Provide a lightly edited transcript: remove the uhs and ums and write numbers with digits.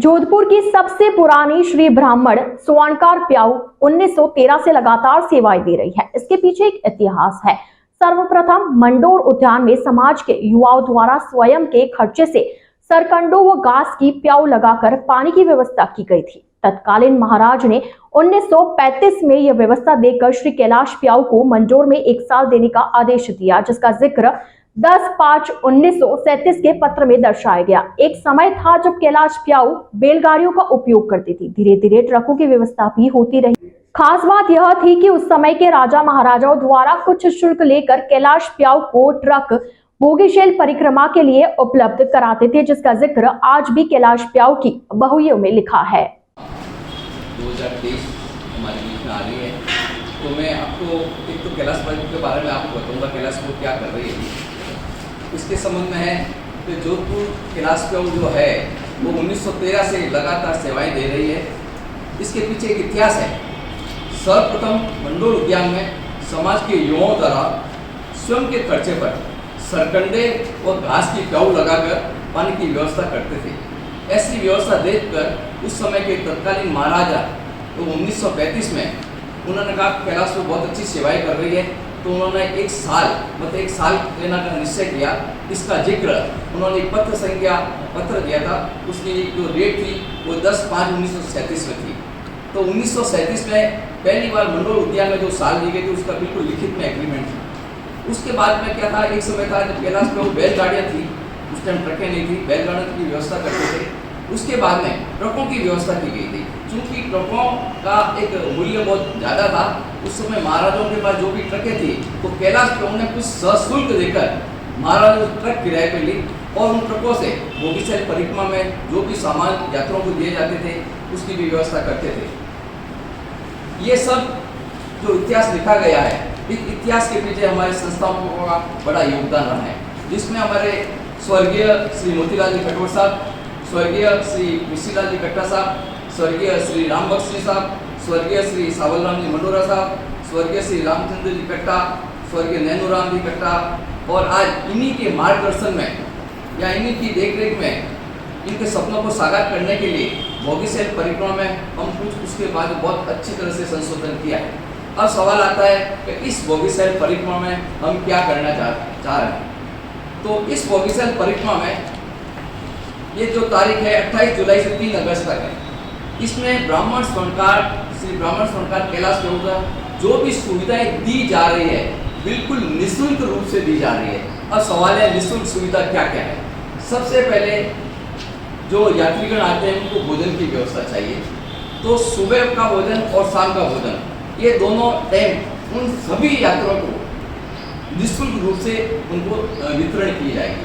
जोधपुर की सबसे पुरानी श्री ब्राह्मण स्वर्णकार प्याऊ 1913 से लगातार सेवाएं दे रही है। इसके पीछे एक इतिहास है। सर्वप्रथम मंडोर उद्यान में समाज के युवाओं द्वारा स्वयं के खर्चे से सरकंडों व घास की प्याऊ लगाकर पानी की व्यवस्था की गई थी। तत्कालीन महाराज ने 1935 में यह व्यवस्था देकर श्री कैलाश प्याऊ को मंडोर में 1 साल देने का आदेश दिया, जिसका जिक्र 10/5/1937 के पत्र में दर्शाया गया। एक समय था जब कैलाश प्याऊ बैलगाड़ियों का उपयोग करती थी। धीरे धीरे ट्रकों की व्यवस्था भी होती रही। खास बात यह थी कि उस समय के राजा महाराजाओं द्वारा कुछ शुल्क लेकर कैलाश प्याऊ को ट्रक भोगीशैल परिक्रमा के लिए उपलब्ध कराते थे, जिसका जिक्र आज भी कैलाश प्याऊ की बहुइयों में लिखा है। 2023 हमारे बीच में आ रही है, तो मैं आपको एक तो कैलाश प्याऊ के बारे में आपको बताऊंगा कैलाश प्याऊ क्या कर रही है। इसके संबंध में है कि जोधपुर कैलाश प्याऊ जो है वो 1913 से लगातार सेवाएं दे रही है। इसके पीछे एक इतिहास है। सर्वप्रथम मंडोर उद्यान में समाज के युवाओं द्वारा स्वयं के खर्चे पर सरकंडे और घास की प्याऊ लगाकर पानी की व्यवस्था करते थे। ऐसी व्यवस्था देखकर उस समय के तत्कालीन महाराजा तो 1935 में उन्होंने कहा कैलाश प्याऊ बहुत अच्छी सेवाएं कर रही है, तो उन्होंने 1 साल देने का निश्चय किया। इसका जिक्र उन्होंने एक पत्र दिया था। उसकी जो डेट थी वो 10/5/1937 में थी। तो 1937 में पहली बार मंडोर उद्यान में जो साल दी गई थी उसका बिल्कुल लिखित में एग्रीमेंट था। उसके बाद में क्या था, एक समय था जब कैलाश प्याऊ बैलगाड़ियाँ थी, उस टाइम ट्रकें नहीं थी, बैलगाड़ियों की व्यवस्था करते थे। उसके बाद में ट्रकों की व्यवस्था की गई थी। चूँकि ट्रकों का एक मूल्य बहुत ज़्यादा था, उस समय महाराजाओं के पास जो भी ट्रकें थी तो कैलाश प्याऊ ने कुछ सशुल्क देकर महाराजा ट्रक किराए पर ली और उन ट्रकों से भोगीशैल परिक्रमा में जो भी सामान यात्रियों को दिए जाते थे उसकी भी व्यवस्था करते थे। ये सब जो इतिहास लिखा गया है, इस इतिहास के पीछे हमारे संस्थाओं का बड़ा योगदान रहा है, जिसमें हमारे स्वर्गीय श्री मोतीलाल जी कटोर साहब, स्वर्गीय श्री मिश्रीलाल जी कट्टा साहब, स्वर्गीय श्री राम बख्श जी साहब, स्वर्गीय श्री सावलराम जी मंडोरा साहब, स्वर्गीय श्री रामचंद्र जी कट्टा, स्वर्गीय नैनूराम जी कट्टा, और आज इन्हीं के मार्गदर्शन में या इन्हीं की देखरेख में इनके सपनों को साकार करने के लिए भोगीशैल परिक्रमा में हम कुछ उसके बाद बहुत अच्छी तरह से संशोधन किया है। अब सवाल आता है कि इस भोगीशैल परिक्रमा में हम क्या करना चाह रहे हैं। तो इस भोगीशैल परिक्रमा में ये जो तारीख है 28 जुलाई से 3 अगस्त तक है। इसमें ब्राह्मण स्वर्णकार श्री ब्राह्मण स्वर्णकार कैलाश प्याऊ का जो भी सुविधाएं दी जा रही है बिल्कुल निःशुल्क रूप से दी जा रही है। अब सवाल है निःशुल्क सुविधा क्या क्या है। सबसे पहले जो यात्रीगण आते हैं उनको भोजन की व्यवस्था चाहिए, तो सुबह का भोजन और शाम का भोजन ये दोनों टाइम उन सभी यात्रियों को निःशुल्क रूप से उनको वितरण की जाएगी।